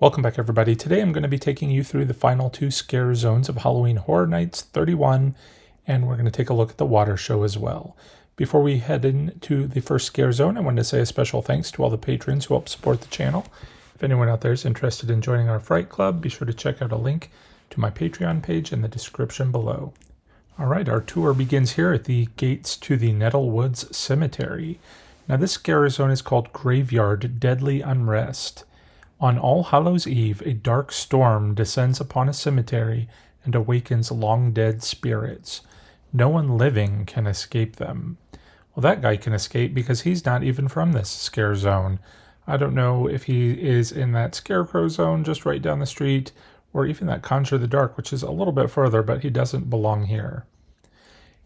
Welcome back, everybody. Today I'm going to be taking you through the final 2 scare zones of Halloween Horror Nights 31, and we're going to take a look at the water show as well. Before we head into the first scare zone, I wanted to say a special thanks to all the patrons who help support the channel. If anyone out there is interested in joining our Fright Club, be sure to check out a link to my Patreon page in the description below. Alright, our tour begins here at the gates to the Nettlewoods Cemetery. Now this scare zone is called Graveyard Deadly Unrest. On All Hallows Eve, a dark storm descends upon a cemetery and awakens long-dead spirits. No one living can escape them. Well, that guy can escape because he's not even from this scare zone. I don't know if he is in that Scarecrow zone just right down the street, or even that Conjure the Dark, which is a little bit further, but he doesn't belong here.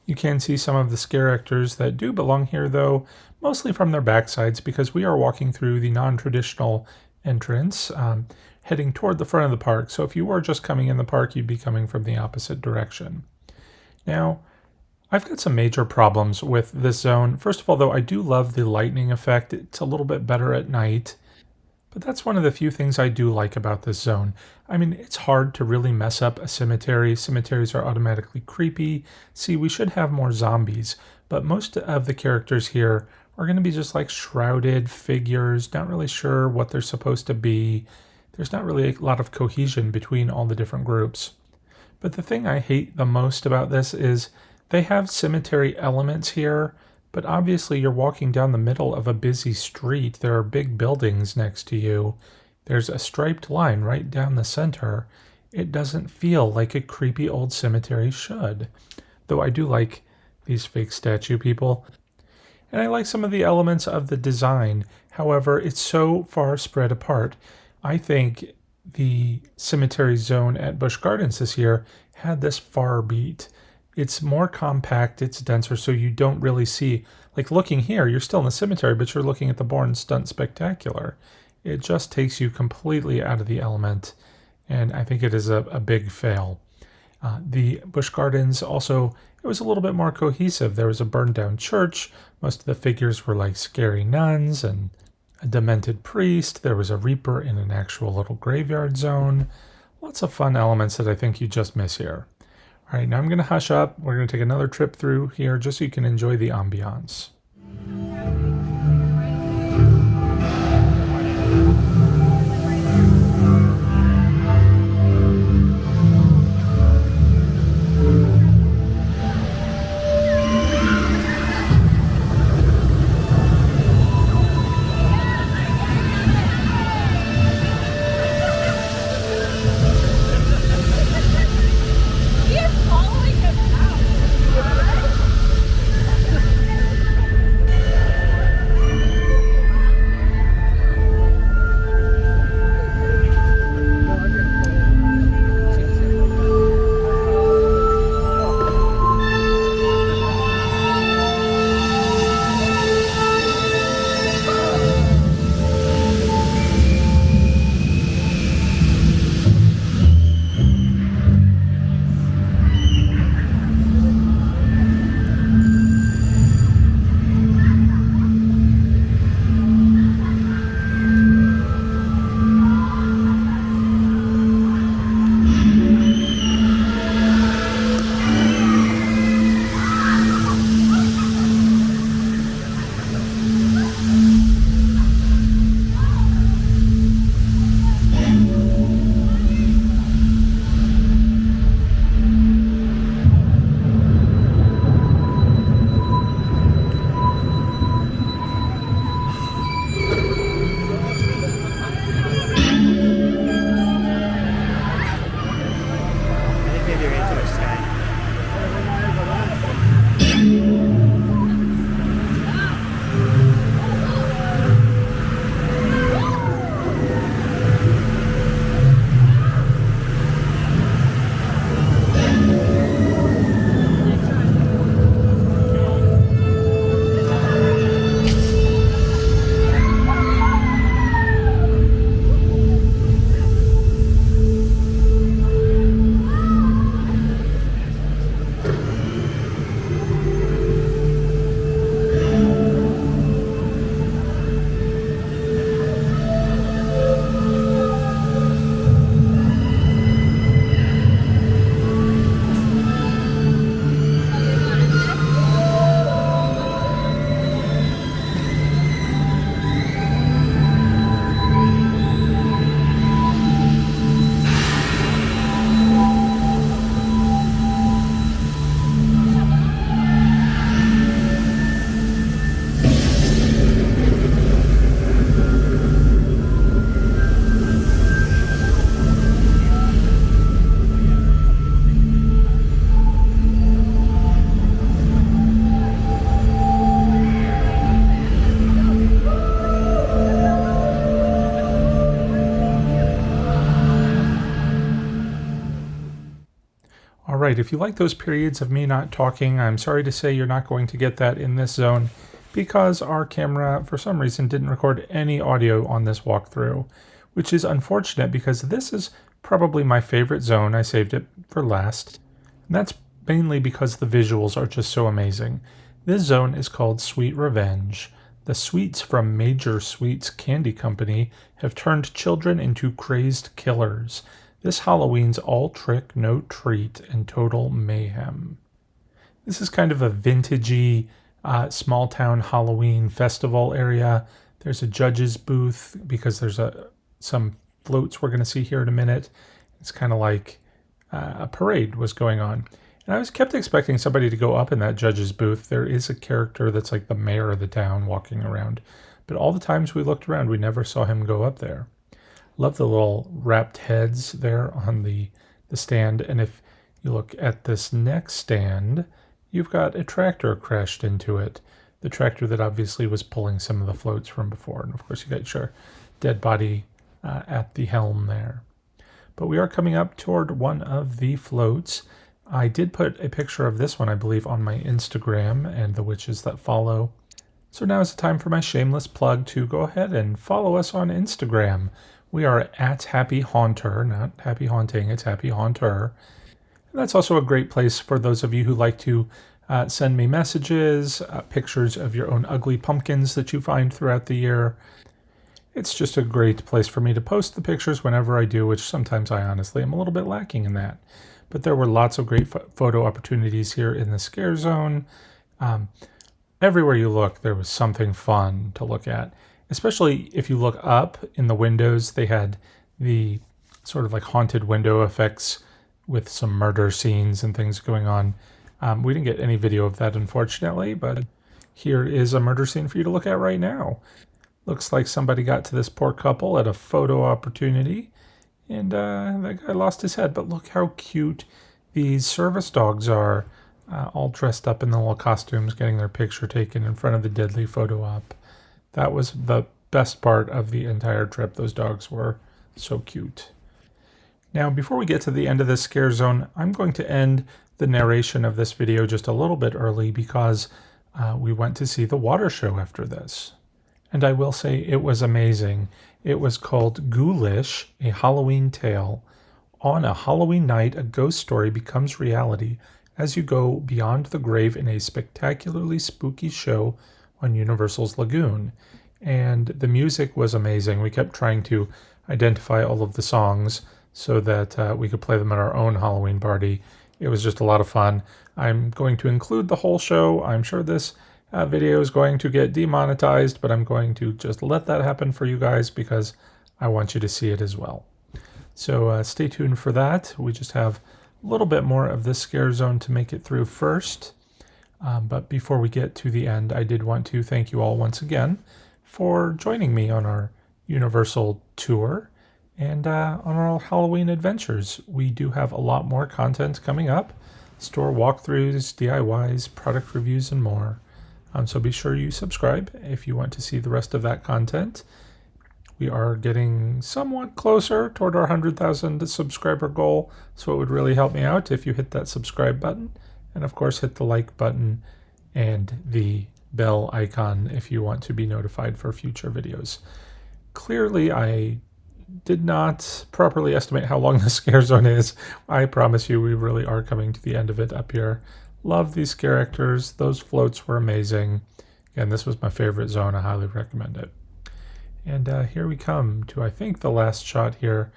You can see some of the scare actors that do belong here, though, mostly from their backsides, because we are walking through the non-traditional entrance, heading toward the front of the park. So if you were just coming in the park, you'd be coming from the opposite direction. Now, I've got some major problems with this zone. First of all, though, I do love the lightning effect. It's a little bit better at night, but that's one of the few things I do like about this zone. I mean, it's hard to really mess up a cemetery. Cemeteries are automatically creepy. See, we should have more zombies, but most of the characters here are going to be just like shrouded figures, not really sure what they're supposed to be. There's not really a lot of cohesion between all the different groups. But the thing I hate the most about this is they have cemetery elements here, but obviously you're walking down the middle of a busy street. There are big buildings next to you. There's a striped line right down the center. It doesn't feel like a creepy old cemetery should. Though I do like these fake statue people. And I like some of the elements of the design. However, it's so far spread apart. I think the cemetery zone at Busch Gardens this year had this far beat. It's more compact, it's denser, so you don't really see, like looking here, you're still in the cemetery, but you're looking at the Bourne Stunt Spectacular. It just takes you completely out of the element, and I think it is a big fail. The Busch Gardens also, it was a little bit more cohesive. There was a burned down church. Most of the figures were like scary nuns and a demented priest. There was a reaper in an actual little graveyard zone. Lots of fun elements that I think you just miss here. All right, now I'm going to hush up. We're going to take another trip through here just so you can enjoy the ambiance. Alright, if you like those periods of me not talking, I'm sorry to say you're not going to get that in this zone because our camera, for some reason, didn't record any audio on this walkthrough, which is unfortunate because this is probably my favorite zone. I saved it for last. And that's mainly because the visuals are just so amazing. This zone is called Sweet Revenge. The sweets from Major Sweets Candy Company have turned children into crazed killers. This Halloween's all trick, no treat, and total mayhem. This is kind of a vintagey, small town Halloween festival area. There's a judge's booth because there's some floats we're going to see here in a minute. It's kind of like a parade was going on. And I was kept expecting somebody to go up in that judge's booth. There is a character that's like the mayor of the town walking around. But all the times we looked around, we never saw him go up there. Love the little wrapped heads there on the stand. And if you look at this next stand, you've got a tractor crashed into it. The tractor that obviously was pulling some of the floats from before. And of course you got your dead body at the helm there. But we are coming up toward one of the floats. I did put a picture of this one, I believe, on my Instagram and the witches that follow. So now is the time for my shameless plug to go ahead and follow us on Instagram. We are at Happy Haunter, not Happy Haunting, it's Happy Haunter. And that's also a great place for those of you who like to send me messages, pictures of your own ugly pumpkins that you find throughout the year. It's just a great place for me to post the pictures whenever I do, which sometimes I honestly am a little bit lacking in that. But there were lots of great photo opportunities here in the scare zone. Everywhere you look, there was something fun to look at. Especially if you look up in the windows, they had the sort of like haunted window effects with some murder scenes and things going on. We didn't get any video of that, unfortunately, but here is a murder scene for you to look at right now. Looks like somebody got to this poor couple at a photo opportunity, and that guy lost his head. But look how cute these service dogs are, all dressed up in the little costumes, getting their picture taken in front of the deadly photo op. That was the best part of the entire trip. Those dogs were so cute. Now, before we get to the end of this scare zone, I'm going to end the narration of this video just a little bit early because we went to see the water show after this. And I will say it was amazing. It was called Ghoulish, a Halloween tale. On a Halloween night, a ghost story becomes reality as you go beyond the grave in a spectacularly spooky show on Universal's Lagoon. And the music was amazing. We kept trying to identify all of the songs so that we could play them at our own Halloween party. It was just a lot of fun. I'm going to include the whole show. I'm sure this video is going to get demonetized, but I'm going to just let that happen for you guys because I want you to see it as well. So stay tuned for that. We just have a little bit more of this scare zone to make it through first. But before we get to the end, I did want to thank you all once again for joining me on our Universal tour and on our Halloween adventures. We do have a lot more content coming up. Store walkthroughs, DIYs, product reviews, and more. So be sure you subscribe if you want to see the rest of that content. We are getting somewhat closer toward our 100,000 subscriber goal, so it would really help me out if you hit that subscribe button. And of course, hit the like button and the bell icon if you want to be notified for future videos. Clearly, I did not properly estimate how long the scare zone is. I promise you, we really are coming to the end of it up here. Love these characters. Those floats were amazing. Again, this was my favorite zone. I highly recommend it. And here we come to, I think, the last shot here.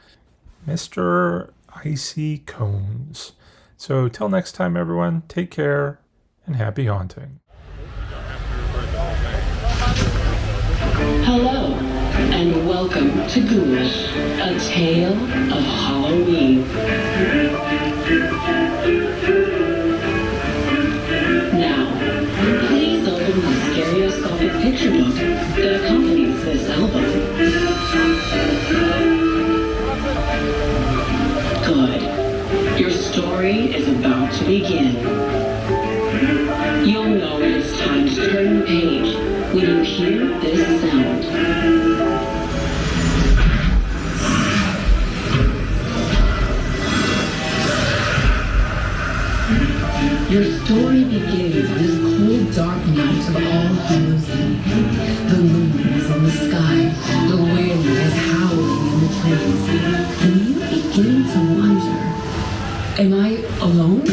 Mr. Icy Cones. So till next time, everyone, take care and happy haunting. Hello, and welcome to Ghoulish, a tale of Halloween. Now, please open the stereoscopic picture book that accompanies this album. Good. Your story is about to begin. You'll know it is time to turn the page when you hear this sound. Your story begins on this cold, dark night of All Hallows Eve. The moon is in the sky, the wind is howling in the trees, and you begin to wonder, am I alone?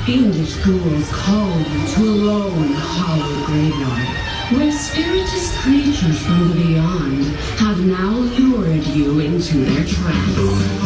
fiendish ghouls call you to a lone, hollow graveyard, where spiritous creatures from the beyond have now lured you into their traps.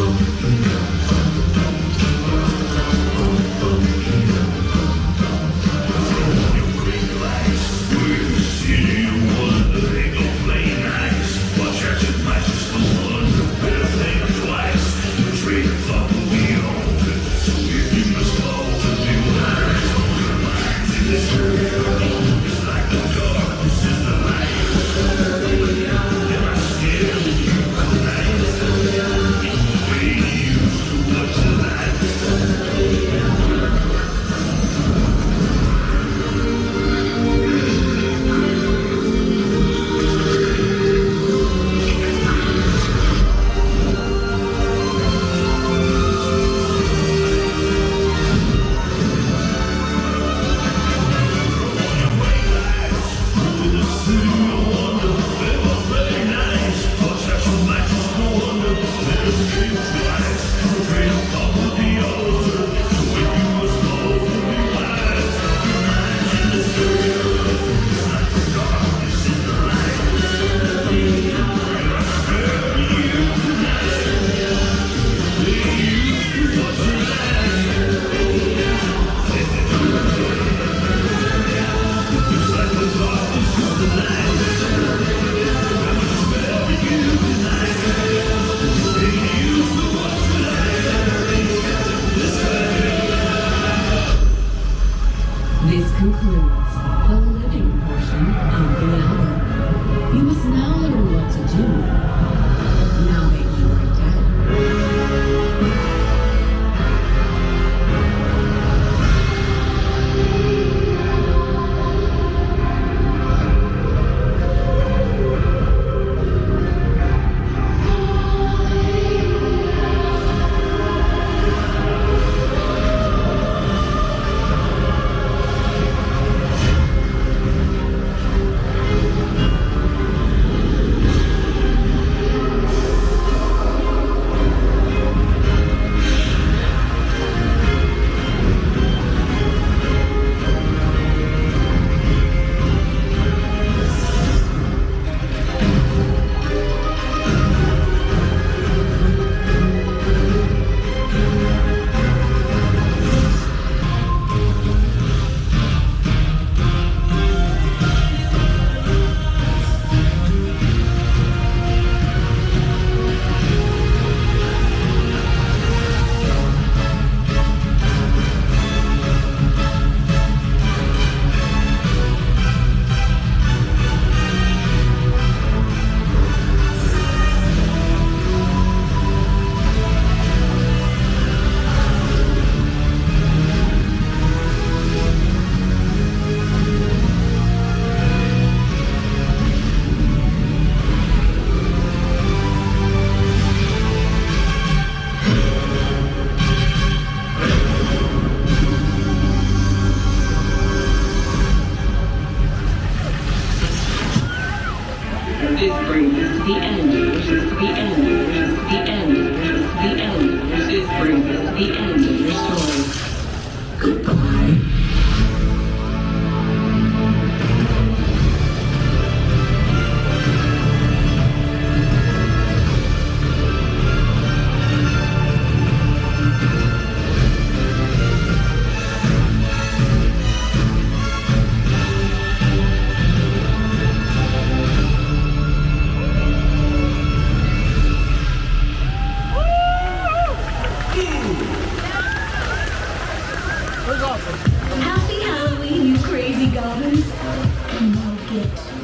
This concludes the living portion of the hour. You must now learn what to do now that you are dead. This brings us to the end, which is to the end, which is to the end, which is to the end, which is brings us to the end of your story. Goodbye. Happy Halloween, you crazy goblins. And now get